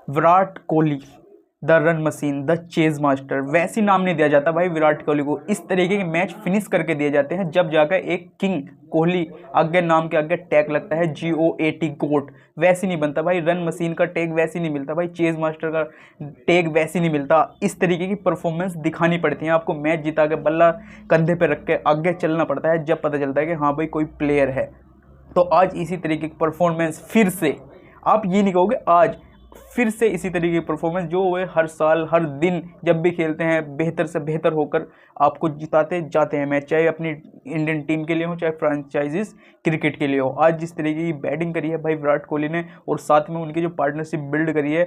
Virat Kohli the run machine, the chase master, वैसी नाम नहीं दिया जाता भाई विराट कोहली को। इस तरीके के मैच फिनिश करके दिए जाते हैं जब जाकर एक किंग कोहली आगे नाम के आगे टैग लगता है, GOAT गोट। वैसे नहीं बनता भाई, रन मशीन का टैग वैसे नहीं मिलता भाई, चेज मास्टर का टैग वैसे नहीं मिलता। इस तरीके की परफॉर्मेंस दिखानी पड़ती है आपको, मैच जिता के बल्ला कंधे पे रख के आगे चलना पड़ता है, जब पता चलता है कि हाँ भाई कोई प्लेयर है। तो आज इसी तरीके की परफॉर्मेंस फिर से, आप ये नहीं कहोगे, आज फिर से इसी तरीके की परफॉर्मेंस जो वे हर साल हर दिन जब भी खेलते हैं बेहतर से बेहतर होकर आपको जिताते जाते हैं मैच, चाहे अपनी इंडियन टीम के लिए हो चाहे फ्रेंचाइजीज क्रिकेट के लिए हो। आज जिस तरीके की बैटिंग करी है भाई विराट कोहली ने, और साथ में उनकी जो पार्टनरशिप बिल्ड करी है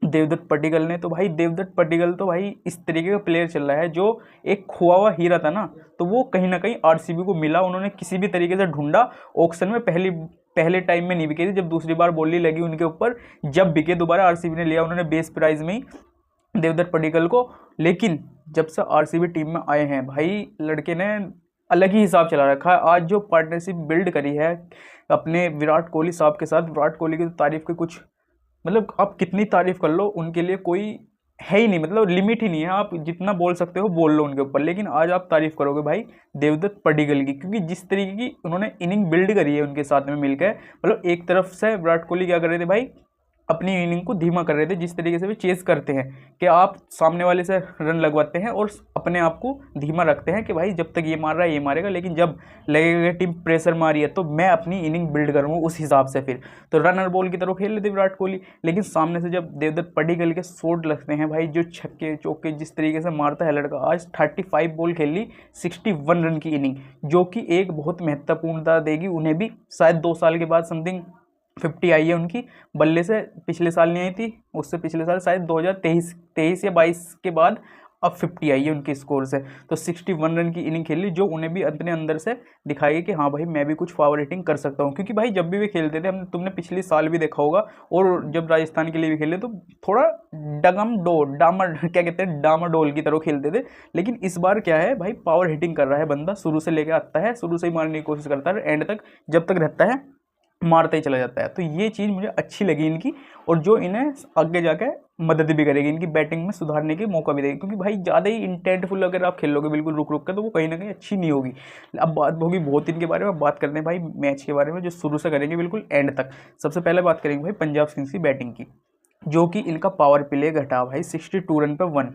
देवदत्त पड्डीकल ने, तो भाई देवदत्त पड्डीकल तो भाई इस तरीके का प्लेयर चल रहा है जो एक खोआ हुआ हीरा था ना, तो वो कहीं ना कहीं RCB को मिला। उन्होंने किसी भी तरीके से ढूंढा, ऑक्शन में पहले टाइम में नहीं बिके थे, जब दूसरी बार बोली लगी उनके ऊपर, जब बिके दोबारा RCB ने लिया उन्होंने बेस प्राइस में ही देवदत्त पड्डीकल को। लेकिन जब से RCB टीम में आए हैं भाई लड़के ने अलग ही हिसाब चला रखा है। आज जो पार्टनरशिप बिल्ड करी है अपने विराट कोहली साहब के साथ, विराट कोहली की तो तारीफ के कुछ मतलब आप कितनी तारीफ कर लो उनके लिए कोई है ही नहीं, मतलब लिमिट ही नहीं है, आप जितना बोल सकते हो बोल लो उनके ऊपर। लेकिन आज आप तारीफ करोगे भाई देवदत्त पड्डीकल की, क्योंकि जिस तरीके की उन्होंने इनिंग बिल्ड करी है उनके साथ में मिलकर, मतलब एक तरफ से विराट कोहली क्या कर रहे थे भाई, अपनी इनिंग को धीमा कर रहे थे, जिस तरीके से भी चेस करते हैं कि आप सामने वाले से रन लगवाते हैं और अपने आप को धीमा रखते हैं कि भाई जब तक ये मार रहा है ये मारेगा, लेकिन जब लगेगा टीम प्रेशर मारी है तो मैं अपनी इनिंग बिल्ड करूँगा उस हिसाब से। फिर तो रनर बॉल की तरह खेल लेते विराट कोहली, लेकिन सामने से जब देवदत्त पड्डीकल के शॉट लगते हैं भाई, जो छक्के चौके जिस तरीके से मारता है लड़का, आज 35 बॉल खेल ली 61 रन की इनिंग, जो कि एक बहुत महत्वपूर्णता देगी उन्हें भी। शायद 2 साल के बाद समथिंग 50 आई है उनकी, बल्ले से पिछले साल नहीं आई थी, उससे पिछले साल शायद 2023 या 22 के बाद अब 50 आई है उनके स्कोर से। तो 61 रन की इनिंग खेली, जो उन्हें भी अपने अंदर से दिखाई कि हाँ भाई मैं भी कुछ पावर हिटिंग कर सकता हूँ। क्योंकि भाई जब भी वे खेलते थे, हम तुमने पिछले साल भी देखा होगा और जब राजस्थान के लिए भी खेले तो थोड़ा क्या कहते हैं डामाडोल की तरह खेलते थे। लेकिन इस बार क्या है भाई, पावर हिटिंग कर रहा है बंदा, शुरू से लेकर आता है, शुरू से ही मारने की कोशिश करता है, एंड तक जब तक रहता है मारता ही चला जाता है। तो ये चीज़ मुझे अच्छी लगी इनकी, और जो इन्हें आगे जाके मदद भी करेगी, इनकी बैटिंग में सुधारने के मौका भी देगी। क्योंकि भाई ज़्यादा ही इंटेंटफुल अगर आप खेलोगे बिल्कुल रुक रुक कर, तो वो कहीं ना कहीं अच्छी नहीं होगी। अब बात होगी बहुत इनके बारे में, बात करते हैं भाई मैच के बारे में जो शुरू से करेंगे बिल्कुल एंड तक। सबसे पहले बात करेंगे भाई पंजाब किंग्स की बैटिंग की, जो कि इनका पावर प्ले घटा भाई 62 रन पे 1,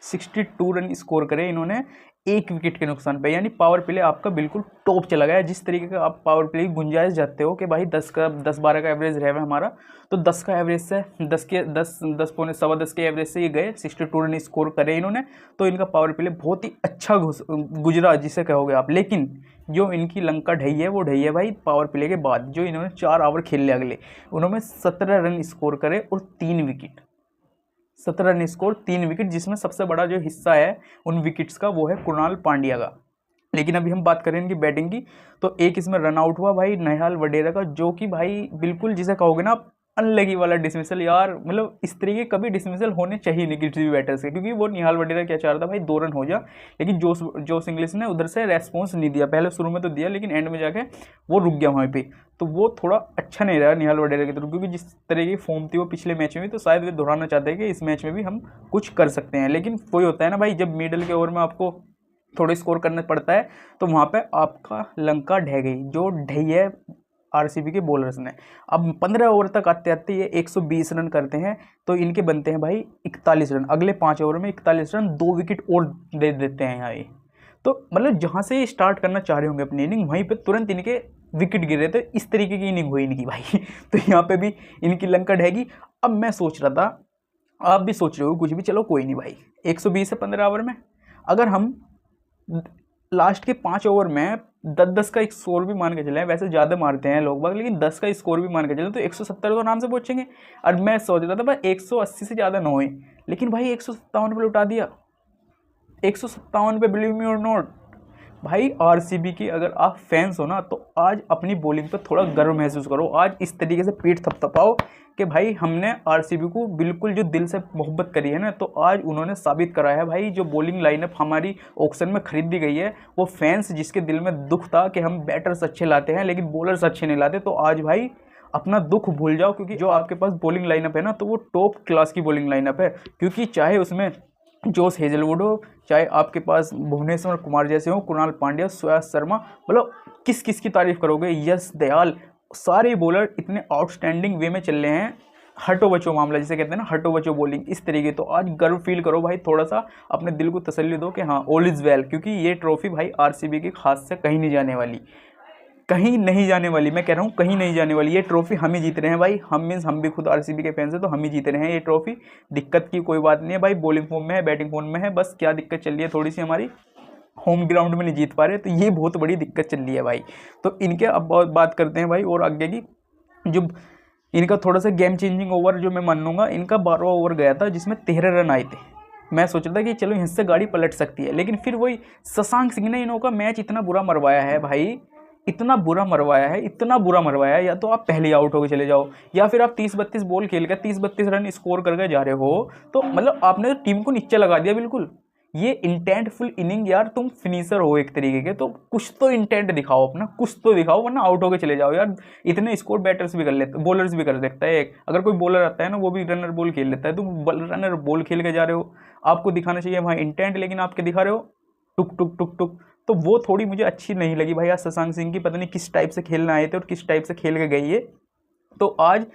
62 रन स्कोर करे इन्होंने 1 विकेट के नुकसान पे, यानी पावर प्ले आपका बिल्कुल टॉप चला गया। जिस तरीके का आप पावर प्ले की गुंजाइश जाते हो कि भाई 10-12 का एवरेज रहे हमारा, तो 10 का एवरेज से 10 पौने सवा 10 के एवरेज से ये गए, 62 रन स्कोर करे इन्होंने। तो इनका पावर प्ले बहुत ही अच्छा गुजरा जिसे कहोगे आप। लेकिन जो इनकी लंका ढही है वो ढही है भाई पावर प्ले के बाद, जो इन्होंने 4 ओवर खेल लिया अगले, उन्होंने 17 रन स्कोर करे और 3 विकेट, 17 रन स्कोर 3 विकेट, जिसमें सबसे बड़ा जो हिस्सा है उन विकेट्स का वो है कुणाल पांड्या का। लेकिन अभी हम बात करें इनकी बैटिंग की, तो एक इसमें रन आउट हुआ भाई नेहाल वडेरा का, जो कि भाई बिल्कुल जिसे कहोगे ना अनलगी वाला डिसमिसल यार, मतलब इस तरीके कभी डिसमिसल होने चाहिए नहीं किसी भी बैटर से। क्योंकि वो निहाल वडेरा क्या चाह रहा था भाई 2 रन हो जा, लेकिन जोस इंग्लिश ने उधर से रेस्पॉन्स नहीं दिया। पहले शुरू में तो दिया, लेकिन एंड में जाके वो रुक गया वहाँ पे, तो वो थोड़ा अच्छा नहीं रहा निहाल वडेरा की तरफ। क्योंकि जिस तरह की फॉर्म थी वो पिछले मैच में भी, तो शायद वे दोहराना चाहते हैं कि इस मैच में भी हम कुछ कर सकते हैं। लेकिन वही होता है ना भाई, जब मिडल के ओवर में आपको थोड़ा स्कोर करना पड़ता है, तो वहाँ पे आपका लंका ढह गई, जो ढही है RCB के बॉलर्स ने। अब 15 ओवर तक आते आते ये 120 रन करते हैं, तो इनके बनते हैं भाई 41 रन। अगले 5 ओवर में 41 रन, 2 विकेट और दे देते हैं यहाँ ये। तो मतलब जहाँ से ये स्टार्ट करना चाह रहे होंगे अपनी इनिंग, वहीं पे तुरंत इनके विकेट गिरे, तो इस तरीके की इनिंग हुई इनकी भाई। तो यहाँ पे भी इनकी लंका ढहेगी। अब मैं सोच रहा था, आप भी सोच रहे हो कुछ भी, चलो कोई नहीं भाई, 120 है 15 ओवर में, अगर हम लास्ट के 5 ओवर में 10-10 का एक स्कोर भी मान के चले, वैसे ज़्यादा मारते हैं लोग बाग, लेकिन 10 का स्कोर भी मान के चले तो 170 तो आराम से पहुँचेंगे। और मैं सोच रहा था भाई 180 से ज़्यादा ना होए, लेकिन भाई 157 पे लौटा दिया, 157 पे, बिलीव मी और नॉट भाई। RCB की अगर आप फैंस हो ना, तो आज अपनी बॉलिंग पे थोड़ा गर्व महसूस करो। आज इस तरीके से पीठ थपथपाओ कि भाई हमने RCB को बिल्कुल जो दिल से मोहब्बत करी है ना, तो आज उन्होंने साबित करा है भाई। जो बॉलिंग लाइनअप हमारी ऑक्शन में खरीदी गई है, वो फैंस जिसके दिल में दुख था कि हम बैटर्स अच्छे लाते हैं लेकिन बॉलर्स अच्छे नहीं लाते, तो आज भाई अपना दुख भूल जाओ, क्योंकि जो आपके पास बॉलिंग लाइनअप है ना, तो वो टॉप क्लास की बॉलिंग लाइनअप है। क्योंकि चाहे उसमें जोश हेजलवुड हो, चाहे आपके पास भुवनेश्वर कुमार जैसे हो, कुणाल पांड्या, सुयाश शर्मा, मतलब किस किस की तारीफ करोगे, यश दयाल, सारे बॉलर इतने आउटस्टैंडिंग वे में चल रहे हैं। हटो बचो मामला जिसे कहते हैं ना, हटो बचो बॉलिंग, इस तरीके। तो आज गर्व फील करो भाई, थोड़ा सा अपने दिल को तसल्ली दो कि हाँ ऑल इज़ वेल, क्योंकि ये ट्रॉफी भाई आरसीबी के हाथ से कहीं नहीं जाने वाली, कहीं नहीं जाने वाली। मैं कह रहा हूँ कहीं नहीं जाने वाली। ये ट्रॉफी हम ही जीत रहे हैं भाई, हम मीन्स हम भी खुद आरसीबी के फैंस हैं, तो हम ही जीत रहे हैं ये ट्रॉफी। दिक्कत की कोई बात नहीं है भाई, बॉलिंग फॉर्म में है, बैटिंग फॉर्म में है, बस क्या दिक्कत चल रही है थोड़ी सी हमारी, होम ग्राउंड में नहीं जीत पा रहे, तो ये बहुत बड़ी दिक्कत चल रही है भाई। तो इनके अब बहुत बात करते हैं भाई और आगे की। जो इनका थोड़ा सा गेम चेंजिंग ओवर जो मैं मानूंगा, इनका 12वां ओवर गया था जिसमें 13 रन आए थे। मैं सोच रहा था कि चलो इससे गाड़ी पलट सकती है, लेकिन फिर वही शशांक सिंह ने इनों का मैच इतना बुरा मरवाया है भाई, इतना बुरा मरवाया है, इतना बुरा मरवाया है। या तो आप पहले आउट होकर चले जाओ, या फिर आप 30-32 बॉल खेल कर 30-32 रन स्कोर करके जा रहे हो, तो मतलब आपने तो टीम को नीचे लगा दिया बिल्कुल। ये इंटेंटफुल इनिंग यार, तुम फिनिशर हो एक तरीके के, तो कुछ तो इंटेंट दिखाओ अपना, कुछ तो दिखाओ, वरना आउट होकर चले जाओ यार। इतने स्कोर बैटर्स भी कर लेते, बॉलर्स भी कर सकता है। एक अगर कोई बॉलर आता है ना, वो भी रनर बॉल खेल लेता है, तुम रनर बॉल खेल के जा रहे हो, आपको दिखाना चाहिए वहाँ इंटेंट, लेकिन आपके दिखा रहे हो टुक टुक टुक टुक। तो वो थोड़ी मुझे अच्छी नहीं लगी भाई आज शशांक सिंह की, पता नहीं किस टाइप से खेलना आए थे और किस टाइप से खेल के गई है। तो आज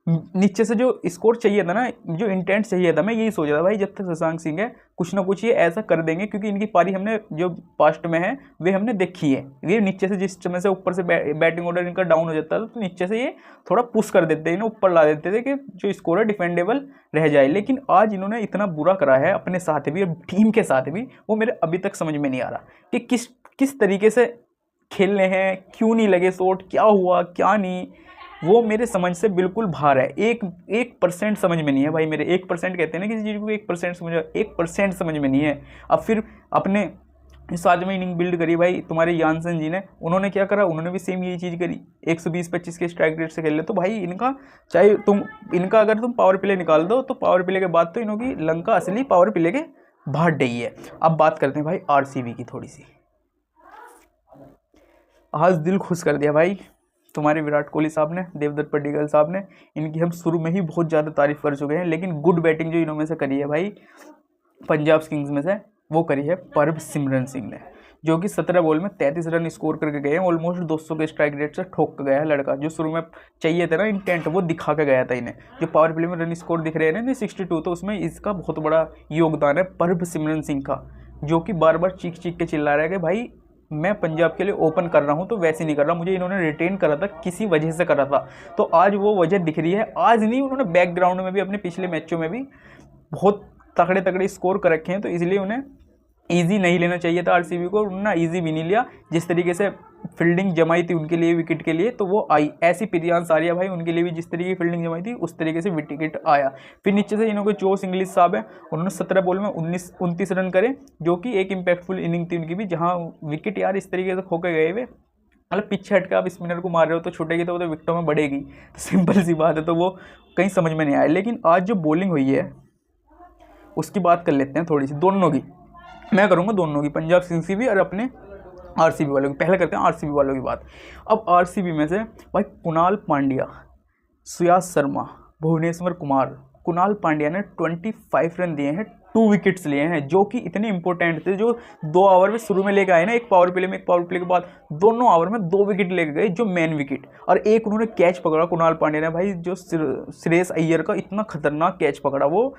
नीचे से जो स्कोर चाहिए था ना, जो इंटेंट चाहिए था, मैं यही सोच रहा था भाई जब तक शशांक सिंह है कुछ ना कुछ ये ऐसा कर देंगे, क्योंकि इनकी पारी हमने जो पास्ट में है वे हमने देखी है। ये नीचे से जिस समय से ऊपर से बैटिंग ऑर्डर इनका डाउन हो जाता था, तो नीचे से ये थोड़ा पुश कर देते हैं, इन्हें ऊपर ला देते थे कि जो स्कोर है डिफेंडेबल रह जाए। लेकिन आज इन्होंने इतना बुरा करा है अपने साथ भी और टीम के साथ भी, वो मेरे अभी तक समझ में नहीं आ रहा कि किस तरीके से खेलने हैं, क्यों नहीं लगे शॉट, क्या हुआ क्या नहीं, वो मेरे समझ से बिल्कुल बाहर है। 1% समझ में नहीं है भाई मेरे। 1% कहते हैं ना किसी चीज़ को, 1% समझ, 1% समझ में नहीं है। अब फिर अपने साथ में इनिंग बिल्ड करी भाई तुम्हारे यानसन जी ने, उन्होंने क्या करा, उन्होंने भी सेम यही चीज़ करी, 120-25 के स्ट्राइक रेट से खेल ले। तो भाई इनका चाहे इनका अगर तुम पावर प्ले निकाल दो, तो पावर प्ले के बाद तो इनों की लंका असली पावर प्ले के बाहर गई है। अब बात करते हैं भाई आरसीबी की थोड़ी सी। आज दिल खुश कर दिया भाई तुम्हारे विराट कोहली साहब ने, देवदत्त पड्डीकल साहब ने। इनकी हम शुरू में ही बहुत ज़्यादा तारीफ कर चुके हैं, लेकिन गुड बैटिंग जो इन्होंने से करी है भाई पंजाब किंग्स में से, वो करी है परभसिमरन सिंह ने, जो कि 17 बॉल में 33 रन स्कोर करके गए हैं। ऑलमोस्ट 200 के स्ट्राइक रेट से ठोक गया है लड़का। जो शुरू में चाहिए था ना इंटेंट, वो दिखा के गया था इन्हें। जो पावर प्ले में रन स्कोर दिख रहे हैं ना 62, तो उसमें इसका बहुत बड़ा योगदान है परभसिमरन सिंह का, जो कि बार बार चीख चीख के चिल्ला रहा है कि भाई मैं पंजाब के लिए ओपन कर रहा हूं, तो वैसे नहीं कर रहा, मुझे इन्होंने रिटेन करा था, किसी वजह से करा था। तो आज वो वजह दिख रही है। आज नहीं, उन्होंने बैकग्राउंड में भी अपने पिछले मैचों में भी बहुत तगड़े तगड़े स्कोर कर रखे हैं, तो इसलिए उन्हें इजी नहीं लेना चाहिए था आरसीबी को, उन्होंने इजी भी नहीं लिया। जिस तरीके से फील्डिंग जमाई थी उनके लिए विकेट के लिए, तो वो आई। ऐसी प्रियांश आर्या भाई उनके लिए भी जिस तरीके की फील्डिंग जमाई थी उस तरीके से विकेट आया। फिर नीचे से इन्होंने जोश इंग्लिश साहब है, उन्होंने 17 बॉल में 29 रन करे, जो कि एक इम्पैक्टफुल इनिंग थी उनकी भी, जहाँ विकेट यार इस तरीके से खो के गए हुए, मतलब पीछे हट के आप स्पिनर को मार रहे हो तो छूटेगी, तो वो तो विकेटों में बढ़ेगी, तो सिंपल सी बात है। तो वो कहीं समझ में नहीं आया। लेकिन आज जो बॉलिंग हुई है उसकी बात कर लेते हैं थोड़ी सी, दोनों की मैं करूँगा, दोनों की, पंजाब किंग्स की भी और अपने आरसीबी वालों की। पहले करते हैं आरसीबी वालों की बात। अब आरसीबी में से भाई कुणाल पांड्या, सुयाश शर्मा, भुवनेश्वर कुमार। कुणाल पांड्या ने 25 रन दिए हैं, 2 विकेट्स लिए हैं, जो कि इतने इंपॉर्टेंट थे। जो 2 ओवर में शुरू में लेके आए ना, एक पावर प्ले में, एक पावर प्ले के बाद दोनों ओवर में 2 विकेट लेके गए, जो मेन विकेट, और एक उन्होंने कैच पकड़ा कुणाल पांड्या ने भाई, जो श्रेयस अय्यर का इतना खतरनाक कैच पकड़ा, वो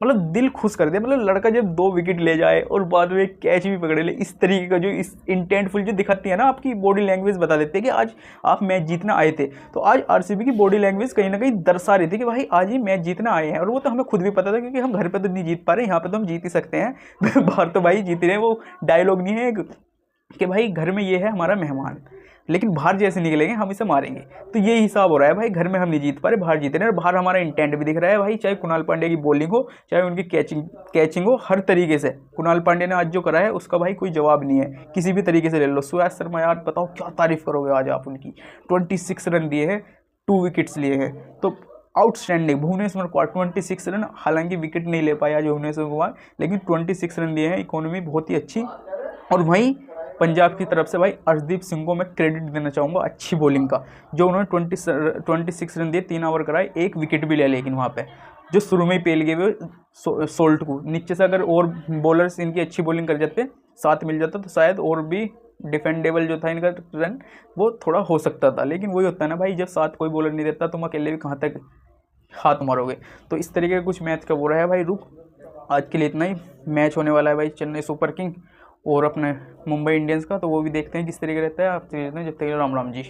मतलब दिल खुश कर दिया। मतलब लड़का जब 2 विकेट ले जाए और बाद में एक कैच भी पकड़े ले, इस तरीके का जो इस इंटेंटफुल जो दिखाती है ना, आपकी बॉडी लैंग्वेज बता देते हैं कि आज आप मैच जीतना आए थे। तो आज आरसीबी की बॉडी लैंग्वेज कहीं ना कहीं दर्शा रही थी कि भाई आज ही मैच जीतना आए हैं। और वो तो हमें खुद भी पता था, क्योंकि हम घर पर तो नहीं जीत पा रहे, यहाँ पर तो हम जीत ही सकते हैं बाहर तो भाई जीत रहे हैं। वो डायलॉग नहीं है कि भाई घर में ये है हमारा मेहमान, लेकिन बाहर जैसे निकलेंगे हम इसे मारेंगे। तो ये हिसाब हो रहा है भाई, घर में हम नहीं जीत पा रहे, बाहर जीत रहे हैं। और बाहर हमारा इंटेंट भी दिख रहा है भाई, चाहे कुणाल पांड्या की बॉलिंग हो, चाहे उनकी कैचिंग हो, हर तरीके से कुणाल पांड्या ने आज जो करा है उसका भाई कोई जवाब नहीं है, किसी भी तरीके से ले लो। सुयाश शर्मा यार बताओ क्या तारीफ करोगे आज आप उनकी। 26 रन दिए हैं, 2 विकेट्स लिए हैं, तो आउटस्टैंडिंग। भुवनेश्वर कुमार 26 रन, हालांकि विकेट नहीं ले पाया जो भुवनेश्वर कुमार, लेकिन 26 रन दिए हैं, इकोनॉमी बहुत ही अच्छी। और वहीं पंजाब की तरफ से भाई अर्शदीप सिंह को मैं क्रेडिट देना चाहूँगा अच्छी बॉलिंग का, जो उन्होंने 26 रन दिए, 3 ओवर कराए, 1 विकेट भी लिया, लेकिन वहाँ पे जो शुरू में ही पेल गए हुए सोल्ट को नीचे से, अगर और बॉलर्स इनकी अच्छी बॉलिंग कर जाते, साथ मिल जाता, तो शायद और भी डिफेंडेबल जो था इनका रन वो थोड़ा हो सकता था। लेकिन वही होता है ना भाई, जब साथ कोई बॉलर नहीं देता तुम अकेले भी कहाँ तक हाथ मारोगे। तो इस तरीके का कुछ मैच का वो रहा है भाई रुख। आज के लिए इतना ही। मैच होने वाला है भाई चेन्नई सुपर किंग और अपने मुंबई इंडियंस का, तो वो भी देखते हैं किस तरीके रहता है। आप जब तक राम राम जी।